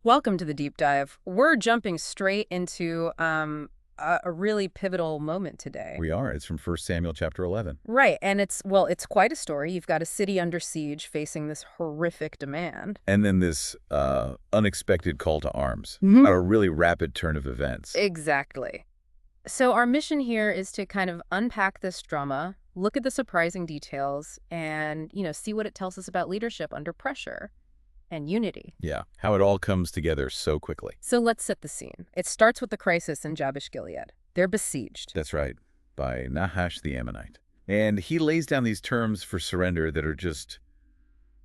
Welcome to the deep dive. We're jumping straight into a really pivotal moment today. We are. It's from 1 Samuel chapter 11. Right, and it's quite a story. You've got a city under siege facing this horrific demand. And then this unexpected call to arms, Mhm. a really rapid turn of events. Exactly. So our mission here is to kind of unpack this drama, look at the surprising details, and, see what it tells us about leadership under pressure and unity. Yeah, how it all comes together so quickly. So let's set the scene. It starts with the crisis in Jabesh Gilead. They're besieged. That's right, by Nahash the Ammonite. And he lays down these terms for surrender that are just,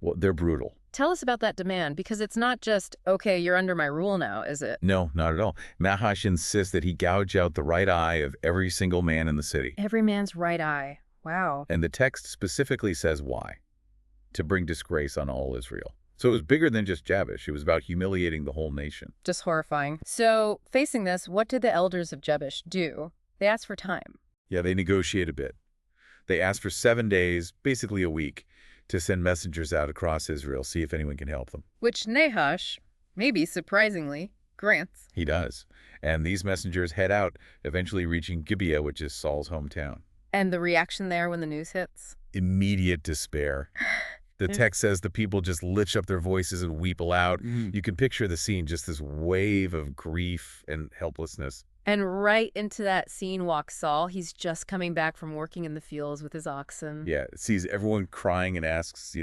well, they're brutal. Tell us about that demand, because it's not just, okay, you're under my rule now, is it? No, not at all. Nahash insists that he gouge out the right eye of every single man in the city. Every man's right eye. Wow. And the text specifically says why. To bring disgrace on all Israel. So it was bigger than just Jabesh. It was about humiliating the whole nation. Just horrifying. So, facing this, what did the elders of Jabesh do? They asked for time. Yeah, they negotiate a bit. They asked for 7 days, basically a week, to send messengers out across Israel, see if anyone can help them. Which Nahash, maybe surprisingly, grants. He does. And these messengers head out, eventually reaching Gibeah, which is Saul's hometown. And the reaction there when the news hits? Immediate despair. The text says the people just lift up their voices and weep aloud. You can picture the scene, just this wave of grief and helplessness. And right into that scene walks Saul. He's just coming back from working in the fields with his oxen. Yeah, it sees everyone crying and asks,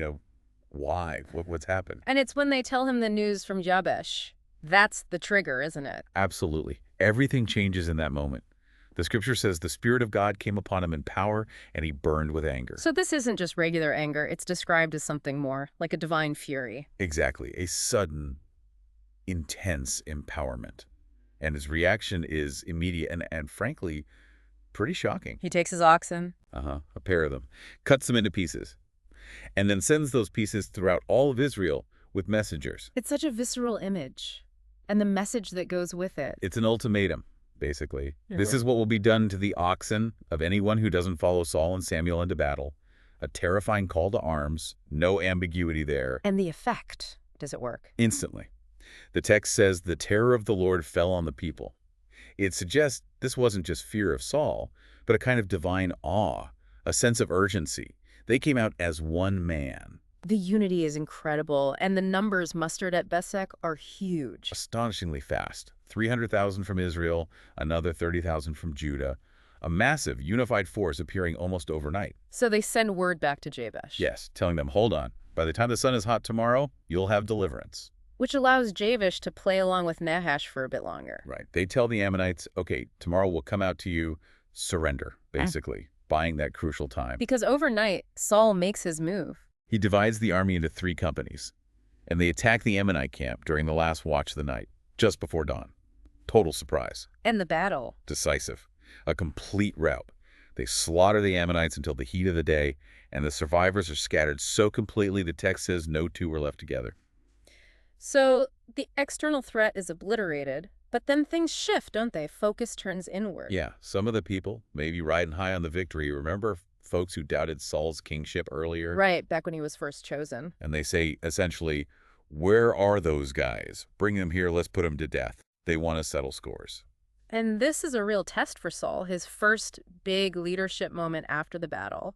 why? What's happened? And it's when they tell him the news from Jabesh. That's the trigger, isn't it? Absolutely. Everything changes in that moment. The scripture says the Spirit of God came upon him in power, and he burned with anger. So this isn't just regular anger. It's described as something more, like a divine fury. Exactly. A sudden, intense empowerment. And his reaction is immediate and frankly, pretty shocking. He takes his oxen. A pair of them. Cuts them into pieces. And then sends those pieces throughout all of Israel with messengers. It's such a visceral image. And the message that goes with it. It's an ultimatum, basically. Yeah. This is what will be done to the oxen of anyone who doesn't follow Saul and Samuel into battle. A terrifying call to arms, no ambiguity there. And the effect. Does it work? Instantly. The text says the terror of the Lord fell on the people. It suggests this wasn't just fear of Saul, but a kind of divine awe, a sense of urgency. They came out as one man. The unity is incredible, and the numbers mustered at Besek are huge. Astonishingly fast. 300,000 from Israel, another 30,000 from Judah. A massive, unified force appearing almost overnight. So they send word back to Jabesh. Yes, telling them, hold on. By the time the sun is hot tomorrow, you'll have deliverance. Which allows Jabesh to play along with Nahash for a bit longer. Right. They tell the Ammonites, okay, tomorrow we'll come out to you, surrender, basically, buying that crucial time. Because overnight, Saul makes his move. He divides the army into 3 companies, and they attack the Ammonite camp during the last watch of the night, just before dawn. Total surprise. And the battle. Decisive. A complete rout. They slaughter the Ammonites until the heat of the day, and the survivors are scattered so completely the text says no two were left together. So the external threat is obliterated, but then things shift, don't they? Focus turns inward. Yeah, some of the people, maybe riding high on the victory, remember folks who doubted Saul's kingship earlier? Right, back when he was first chosen. And they say, essentially, where are those guys? Bring them here, let's put them to death. They want to settle scores. And this is a real test for Saul, his first big leadership moment after the battle.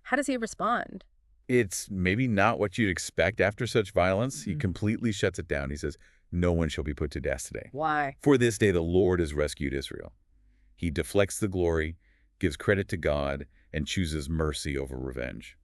How does he respond? It's maybe not what you'd expect after such violence. He completely shuts it down. He says, no one shall be put to death today. Why? For this day the Lord has rescued Israel. He deflects the glory, gives credit to God, and chooses mercy over revenge.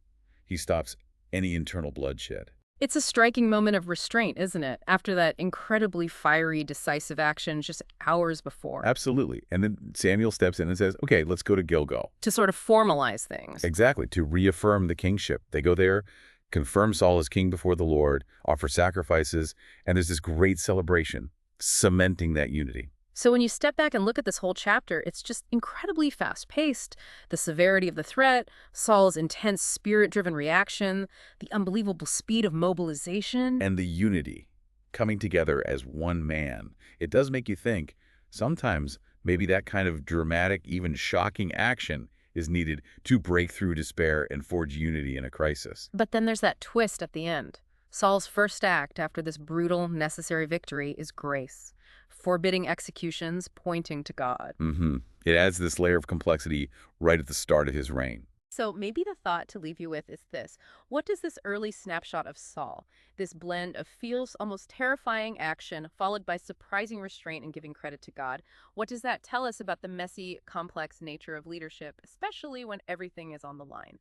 He stops any internal bloodshed. It's a striking moment of restraint, isn't it? After that incredibly fiery, decisive action just hours before. Absolutely. And then Samuel steps in and says, okay, let's go to Gilgal. To sort of formalize things. Exactly, to reaffirm the kingship. They go there, confirm Saul as king before the Lord, offer sacrifices, and there's this great celebration, cementing that unity. So when you step back and look at this whole chapter, it's just incredibly fast-paced. The severity of the threat, Saul's intense spirit-driven reaction, the unbelievable speed of mobilization. And the unity, coming together as one man. It does make you think, sometimes maybe that kind of dramatic, even shocking action is needed to break through despair and forge unity in a crisis. But then there's that twist at the end. Saul's first act after this brutal, necessary victory is grace, forbidding executions, pointing to God. Hmm. It adds this layer of complexity right at the start of his reign. So maybe the thought to leave you with is this. What does this early snapshot of Saul, this blend of feels almost terrifying action followed by surprising restraint and giving credit to God, what does that tell us about the messy, complex nature of leadership, especially when everything is on the line?